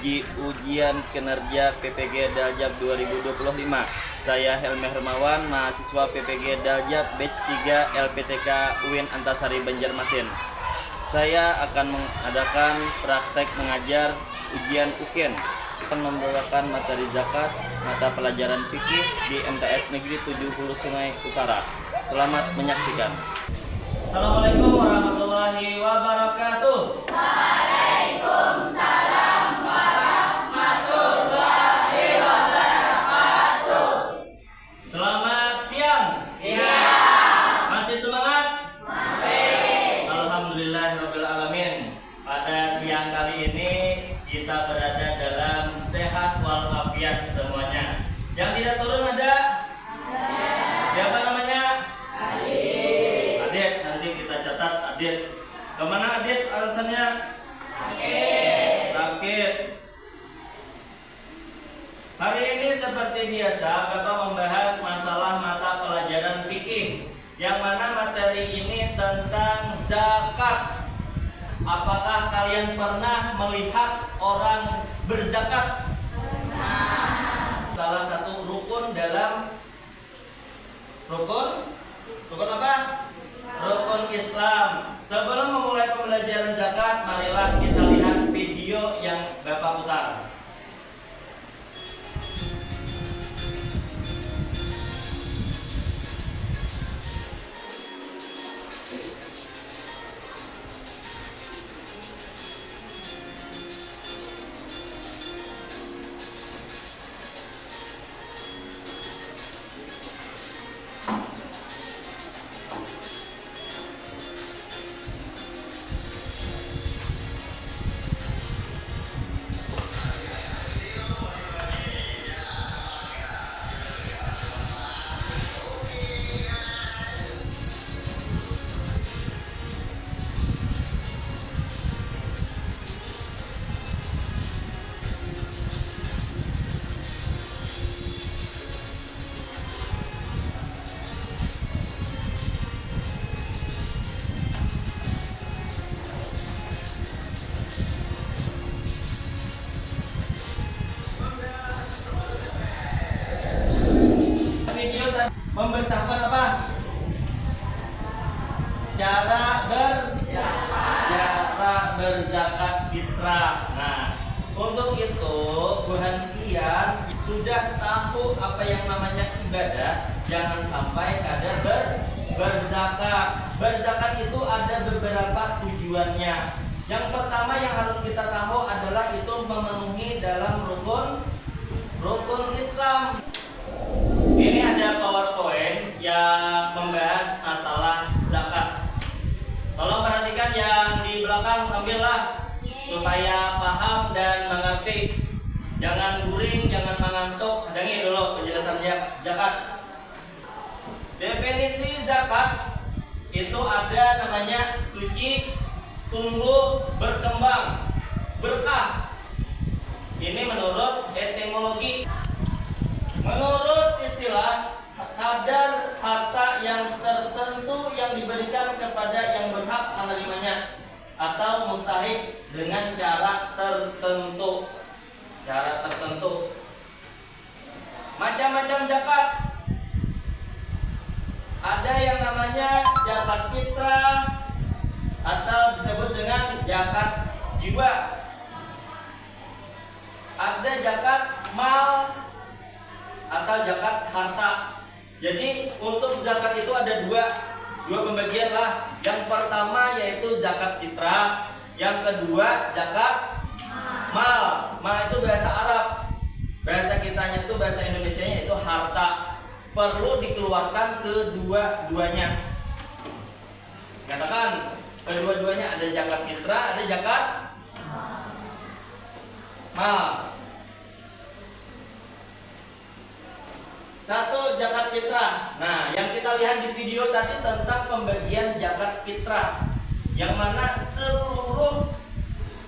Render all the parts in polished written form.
menguji ujian kinerja PPG Daljab 2025. Saya Helmi Hermawan, mahasiswa PPG Daljab Batch 3 LPTK UIN Antasari Banjarmasin. Saya akan mengadakan praktek mengajar ujian UKIN, membawakan materi zakat mata pelajaran fikih di MTS Negeri 7 Hulu Sungai Utara. Selamat menyaksikan. Assalamualaikum warahmatullahi wabarakatuh. Waalaikumsalam warahmatullahi wabarakatuh. Selamat siang. Siang. Masih semangat? Masih. Alhamdulillahirabbil alamin. Pada siang kali ini kita berada dalam sehat walafiat semuanya. Yang tidak turun ada? Siapa namanya? Adit. Nanti kita catat Adit. Kemana Adit alasannya? Sakit. Hari ini seperti biasa Bapak membahas masalah mata pelajaran fikih, yang mana materi ini tentang zakat. Apakah kalian pernah melihat orang berzakat? Pernah. Salah satu rukun dalam rukun apa? Rukun Islam. Sebelum memulai pembelajaran zakat, marilah kita lihat video yang Bapak putar. Video memberitahukan apa? Cara berzakat fitrah. Nah, untuk itu buhantian sudah tahu apa yang namanya ibadah, jangan sampai kadar berzakat. Berzakat itu ada beberapa tujuannya. Yang pertama yang harus kita tahu adalah itu memenuhi dalam rukun Islam. Ini ada PowerPoint yang membahas masalah zakat. Tolong perhatikan yang di belakang sambillah supaya paham dan mengerti. Jangan guring, jangan mengantuk. Dengar dulu penjelasannya zakat. Definisi zakat itu ada namanya suci, tumbuh, berkembang, berkah. Ini menurut etimologi. Menurut istilah, kadar harta yang tertentu yang diberikan kepada yang berhak menerimanya atau mustahik dengan cara tertentu. Macam-macam zakat. Ada yang namanya zakat fitrah atau disebut dengan zakat jiwa. Ada zakat mal atau zakat harta. Jadi untuk zakat itu ada dua pembagian lah. Yang pertama yaitu zakat fitrah, yang kedua zakat mal. Mal itu bahasa Arab. Bahasa kitanya itu bahasa Indonesianya itu harta. Perlu dikeluarkan kedua-duanya. Katakan kedua-duanya, ada zakat fitrah, ada zakat mal. Satu, zakat fitrah. Nah, yang kita lihat di video tadi tentang pembagian zakat fitrah, yang mana seluruh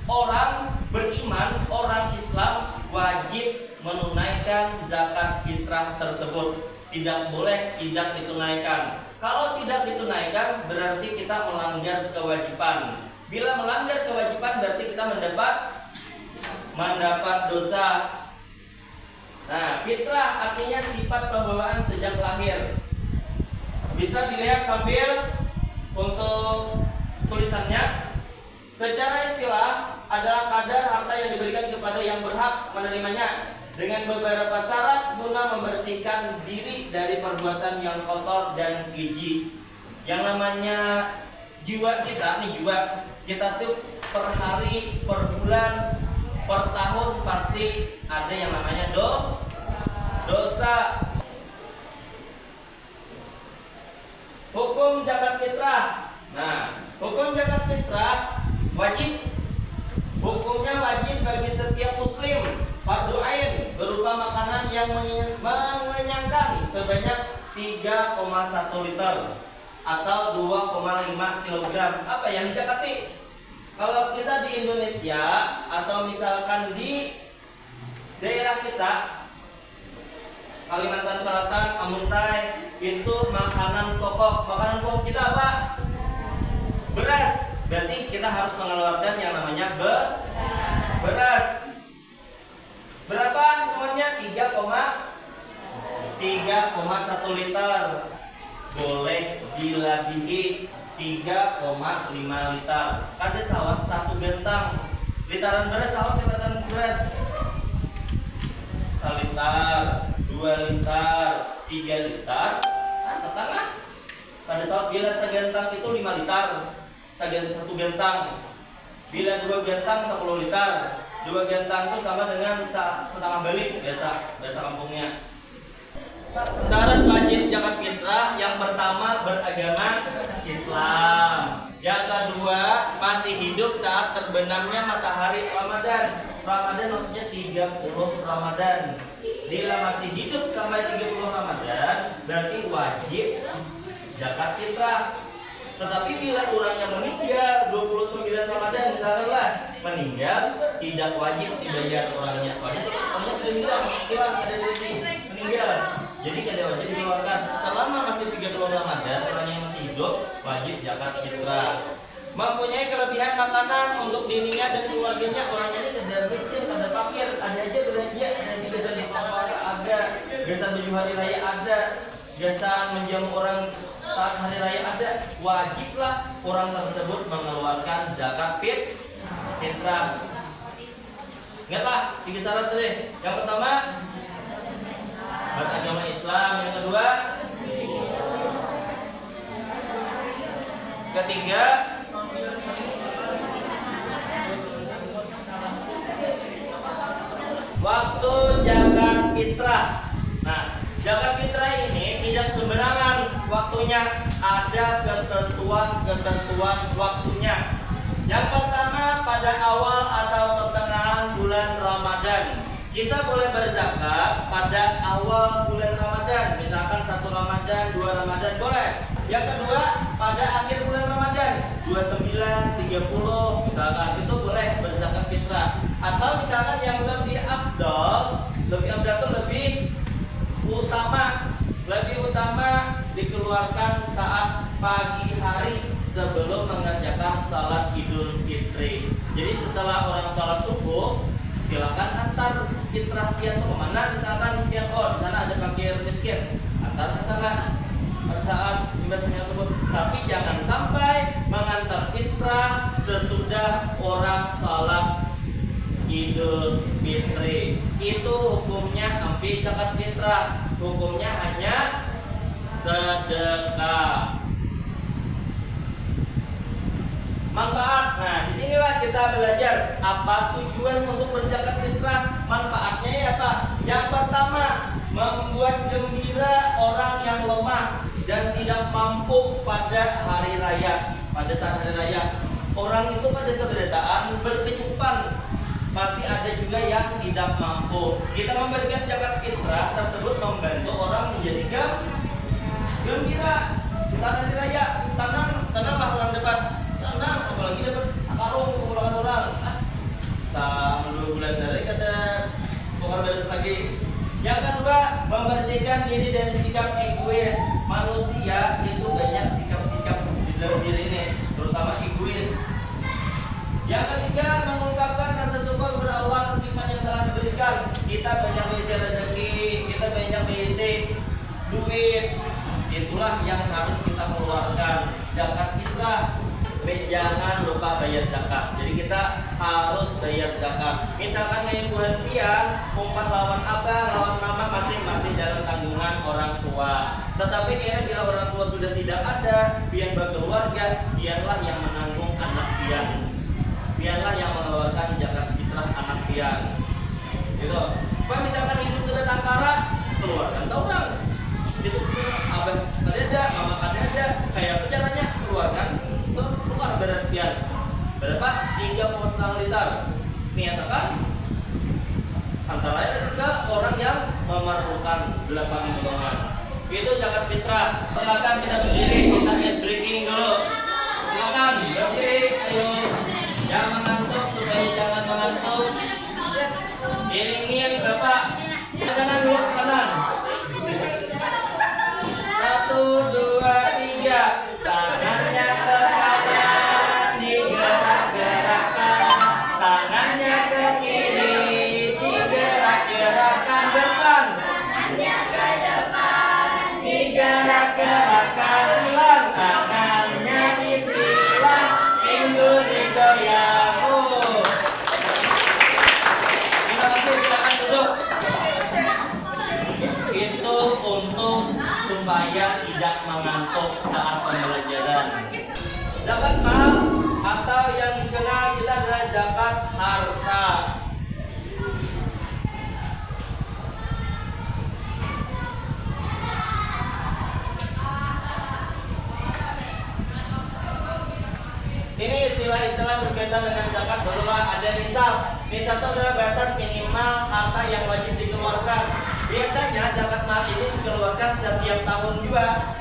orang beriman, orang Islam wajib menunaikan zakat fitrah tersebut. Tidak boleh tidak ditunaikan. Kalau tidak ditunaikan berarti kita melanggar kewajiban. Bila melanggar kewajiban berarti kita mendapat mendapat dosa. Nah, fitrah artinya sifat pembawaan sejak lahir. Bisa dilihat sambil untuk tulisannya. Secara istilah adalah kadar harta yang diberikan kepada yang berhak menerimanya dengan beberapa syarat guna membersihkan diri dari perbuatan yang kotor dan keji. Yang namanya jiwa kita, nih jiwa kita tuh per hari, per bulan, per tahun pasti ada yang namanya dosa. Hukum zakat fitrah. Nah, hukum zakat fitrah wajib. Hukumnya wajib bagi setiap muslim, fardu ain, berupa makanan yang mengenyangkan sebanyak 3,1 liter atau 2,5 kg. Apa yang dizakati? Kalau kita di Indonesia atau misalkan di daerah kita Kalimantan Selatan, Amuntai, itu makanan pokok. Makanan pokok kita apa? Beras. Berarti kita harus mengeluarkan yang namanya beras. Berapa hitungannya? 3,1 liter. Boleh dilebihi 3,5 liter. Ada sawat 1 gentang. Litaran beras, sawat litaran beras. 1 liter, 2 liter, 3 liter, setengah. Pada saat bila segentang itu 5 liter, 1 gentang. Bila 2 gentang 10 liter. 2 gentang itu sama dengan setengah balik bahasa kampungnya. Syarat wajib zakat fitrah yang pertama beragama Islam. Yang kedua masih hidup saat terbenamnya matahari Ramadan. Ramadan maksudnya 30 Ramadan. Bila masih hidup sampai 30 Ramadan berarti wajib zakat fitrah. Tetapi bila orangnya meninggal 29 Ramadan misalnya meninggal, tidak wajib dibayar orangnya. Soalnya orangnya sudah hilang ada di sini meninggal. Jadi tidak wajib dikeluarkan. Selama masih 30 Ramadan orangnya masih hidup wajib zakat fitrah. Mempunyai kelebihan makanan untuk dirinya dan keluarganya. Orangnya ini tidak miskin, tidak fakir, ada aja belanja, ada di gasan buka puasa ada, gasan 7 hari raya ada, gasan menjamu orang saat hari raya ada. Wajiblah orang tersebut mengeluarkan zakat fitrah. Ingatlah 3 syarat deh. Yang pertama beragama Islam, yang kedua, ketiga, waktu zakat fitrah. Nah, zakat fitrah ini tidak sembarangan waktunya, ada ketentuan waktunya. Yang pertama pada awal atau pertengahan bulan Ramadan. Kita boleh berzakat pada awal bulan Ramadan, misalkan 1 Ramadan, 2 Ramadan boleh. Yang kedua pada akhir bulan Ramadan, 29, 30 misalkan, itu boleh berzakat fitrah. Atau misalkan yang lebih afdal itu lebih utama dikeluarkan saat pagi hari sebelum mengerjakan salat Idul Fitri. Jadi setelah orang salat subuh, silakan antar fitrah pian ke mana, misalkan pian di sana ada fakir miskin, antar ke sana pada saat imbasnya subuh. Tapi jangan sampai mengantar fitrah sesudah orang salat Idul Fitri. Itu hukumnya hampir zakat fitrah. Hukumnya hanya sedekah. Manfaat. Nah, disinilah kita belajar apa tujuan untuk berzakat fitrah. Manfaatnya ya apa? Yang pertama, membuat gembira orang yang lemah dan tidak mampu pada hari raya. Pada saat hari raya, orang itu pada seberataan berkecukupan. Pasti ada juga yang tidak mampu. Kita memberikan zakat fitrah tersebut membantu orang menjadi gembira saat hari raya. Senanglah orang depan. Senang, apalagi dapat sakarung kepulangan orang. Sama 2 bulan dari kada tukar beres lagi. Yang kedua, membersihkan diri dari sikap egois. Manusia itu banyak sikap-sikap di dalam diri ini, terutama egois. Yang ketiga, mengungkapkan rasa syukur kepada Allah ketika kita banyak berisi rezeki, kita banyak berisi duit, itulah yang harus kita keluarkan zakat fitrah. Jangan lupa bayar zakat. Jadi kita harus bayar zakat. Misalkan kayak bulan pian, umpat lawan abang, lawan mama masing-masing dalam tanggungan orang tua. Tetapi kayaknya bila orang tua sudah tidak ada, pian berkeluarga, pianlah yang menanggung anak pian. Pianlah yang mengeluarkan zakat fitrah anak pian. Gitu. Kalau misalkan ibu sudah tangkara, keluarkan seorang. Itu abang ada, mama ada, kayak apa caranya? Keluarkan keluar beras pian. Berapa? 3,5 liter. Menyatakan antara lain juga orang yang memerlukan 8 golongan. Itu zakat fitrah. Silakan kita berdiri, kita ice breaking dulu. Silakan berdiri, ayo. Jangan mengantuk, supaya jangan mengantuk. Iringin Bapak. Kanan dulu, kanan. 1, 2, 3. Tangannya ke kanan, digerak-gerakkan. Tangannya ke kiri, digerak-gerakkan. Depan. Tangannya ke depan, digerak-gerakkan. Silang, tangannya disilang, minggu digoyang. Terima kasih, silakan duduk. Itu untuk supaya tidak mengantuk saat pembelajaran. Zakat mal atau yang dikenal kita adalah zakat harta. Ini istilah-istilah berkaitan dengan zakat dulu ada nisab. Nisab itu adalah batas minimal harta yang wajib dikeluarkan. Biasanya zakat mal ini dikeluarkan setiap tahun juga.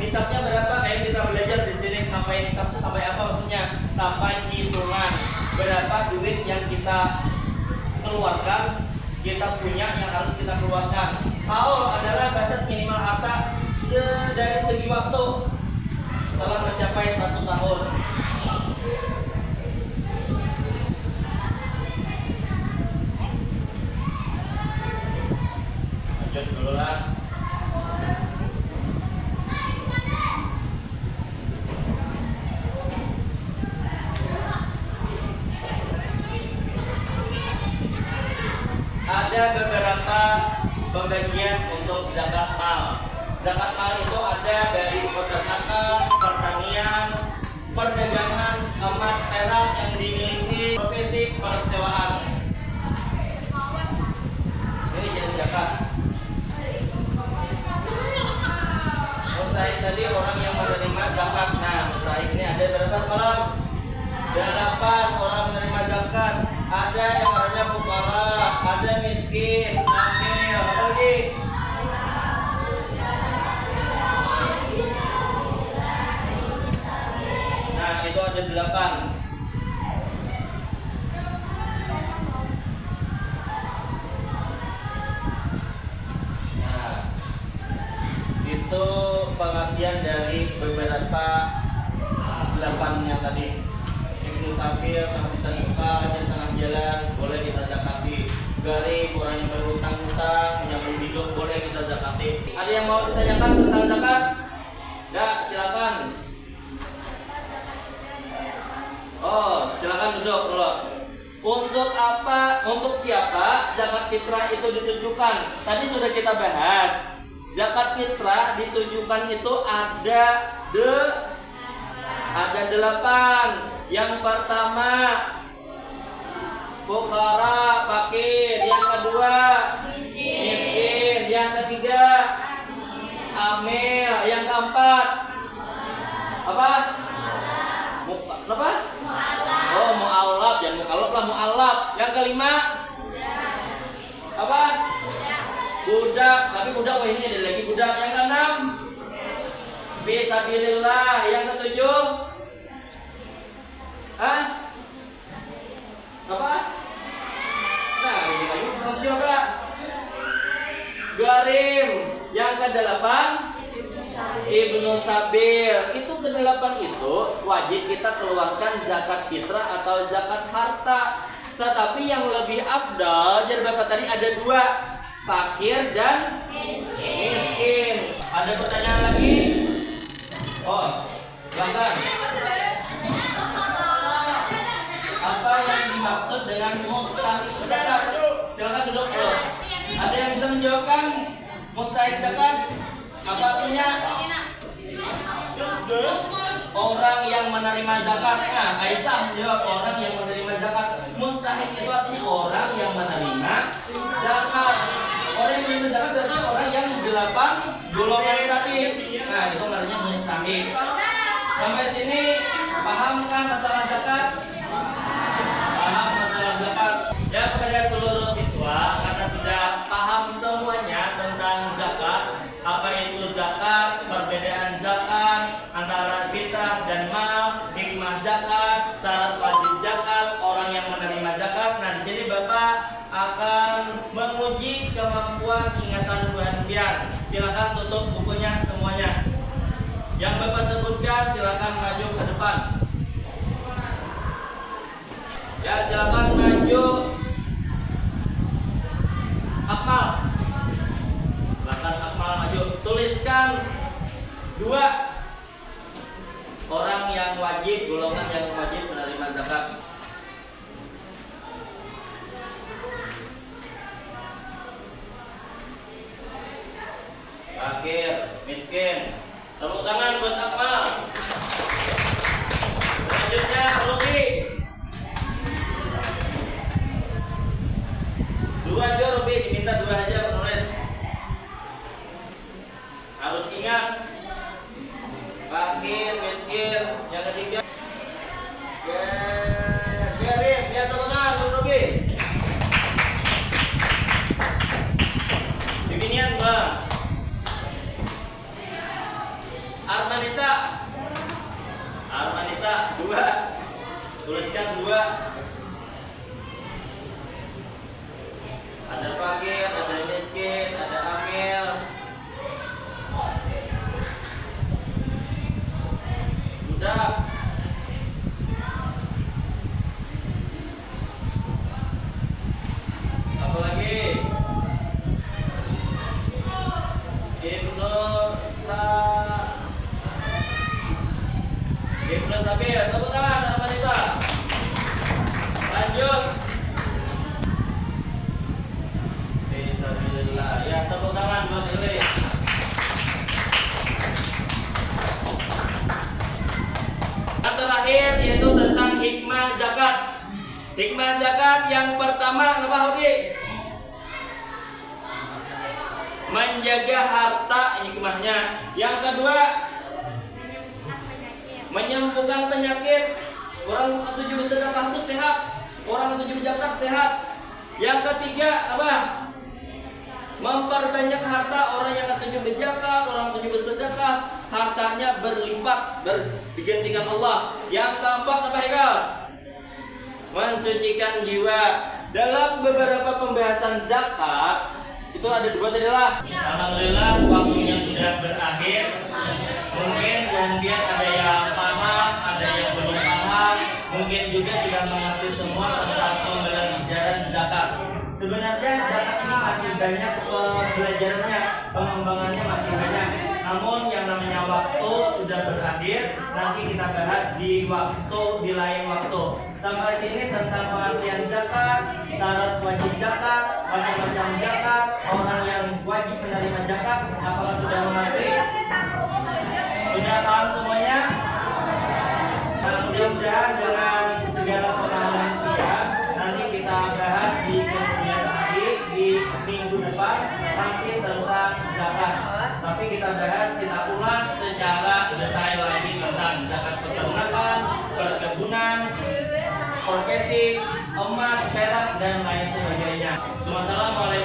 Nisabnya berapa? Kayak kita belajar di sini sampai nisab itu sampai apa maksudnya? Sampai hitungan berapa duit yang kita keluarkan, kita punya yang harus kita keluarkan. Haul adalah batas minimal harta dari segi waktu setelah mencapai 1 tahun. Lanjut dulu lah. Ada beberapa pembagian untuk zakat mal. Zakat mal itu ada dari peternakan, pertanian, perdagangan, emas, perak yang dimiliki, profesi persewaan. Ini jenis zakat. Mustahik tadi orang yang menerima zakat. Nah, mustahik ini ada berapa malam? 8 orang menerima zakat. Ada yang namanya fuqara, ada miskin, amil, apa lagi? Nah, itu ada 8. Nah, itu pengertian dari beberapa 8 yang tadi. Ibnu Sabil, kehabisan buka, dan tengah jalan, boleh kita zakati. Garing, orang yang berhutang-hutang, menyambung hidup, boleh kita zakati. Ada yang mau ditanyakan tentang zakat? Ya, silakan. Oh, silakan duduk dulu. Untuk apa? Untuk siapa zakat fitrah itu ditujukan? Tadi sudah kita bahas. Zakat fitrah ditujukan itu ada 8. Yang pertama fuqara, fakir. Yang kedua miskin. Yang ketiga amil. Yang keempat apa? Apa? Oh, mu'allaf. Jangan mu'allaf lah, mu'allaf. Yang kelima apa? Budak. Tapi budak, wah ini ada lagi budak. Yang keenam fisabilillah. Yang ketujuh apa? Nah, ini lagi coba. Garim. Yang ke-8 Ibnu Sabil. Itu ke-8 itu wajib kita keluarkan zakat fitrah atau zakat harta. Tetapi yang lebih afdal, jadi Bapak tadi ada dua, fakir dan miskin. Ada pertanyaan lagi? Oh, silakan. Apa yang dimaksud dengan mustahik zakat? Silakan duduk dulu. Ada yang bisa menjawabkan mustahik zakat? Apa artinya? Orang yang menerima zakat. Nah, Aisyah menjawab orang yang menerima zakat. Mustahik itu artinya orang yang menerima zakat. Orang yang menerima zakat berarti orang yang 8 golongan tadi. Nah, itu namanya mustahik. Sampai sini pahamkah masalah zakat? Paham masalah zakat. Ya, kepada seluruh siswa, karena sudah paham semuanya tentang zakat, apa itu zakat, perbedaan zakat antara fitrah dan mal, hikmah zakat, syarat wajib zakat, orang yang menerima zakat. Nah, di sini Bapak akan menguji kemampuan ingatan perhatian. Silakan tutup bukunya semuanya. Yang Bapak sebutkan silakan maju ke depan. Ya, silakan maju. Akmal. Silakan Akmal maju. Tuliskan 2 orang yang wajib, golongan yang wajib menerima zakat. Fakir, miskin. Tepuk tangan buat Akmal. Selanjutnya Ruby. 2 aja Ruby, diminta 2 aja penulis. Harus ingat. Fakir, miskin. Yang ketiga Kerim, ya tepuk tangan buat Ruby. Beginian Bang. Armanita 2. Tuliskan 2. Ada fakir, ada miskin, ada amil. Sudah. Apa lagi? Ibnu Sabir, tepuk tangan Armanita. Lanjut. Bismillah. Ya, tepuk tangan buat Zuli. Yang terakhir yaitu tentang hikmah zakat. Hikmah zakat yang pertama apa Hudi? Menjaga harta, hikmahnya. Yang kedua, menyembuhkan penyakit. Orang ketujuh bersedekah itu sehat. Orang ketujuh berzakat sehat. Yang ketiga apa? Memperbanyak harta. Orang yang ketujuh berzakat, orang ketujuh bersedekah, hartanya berlipat, digantikan Allah. Yang keempat apa Hikal? Mensucikan jiwa. Dalam beberapa pembahasan zakat itu ada 2 tadi lah. Alhamdulillah waktunya sudah berakhir. Mungkin gantian ada yang paham, ada yang belum paham, mungkin juga sudah mengerti semua tentang pembelajaran zakat. Sebenarnya zakat ini masih banyak pembelajarannya, pengembangannya masih banyak. Namun yang namanya waktu sudah berakhir, nanti kita bahas di lain waktu. Sampai sini tentang pengertian zakat, syarat wajib zakat, macam-macam zakat, orang yang wajib menerima zakat. Apakah sudah mengerti? Sudah paham semuanya? Nah, mudah-mudahan dengan segala pemahaman kalian, nanti kita bahas di kemudian hari di minggu depan masih tentang zakat. Tapi kita bahas, kita ulas secara detail lagi tentang zakat peternakan, perkebunan, profesi, emas, perak, dan lain sebagainya. Wassalamualaikum.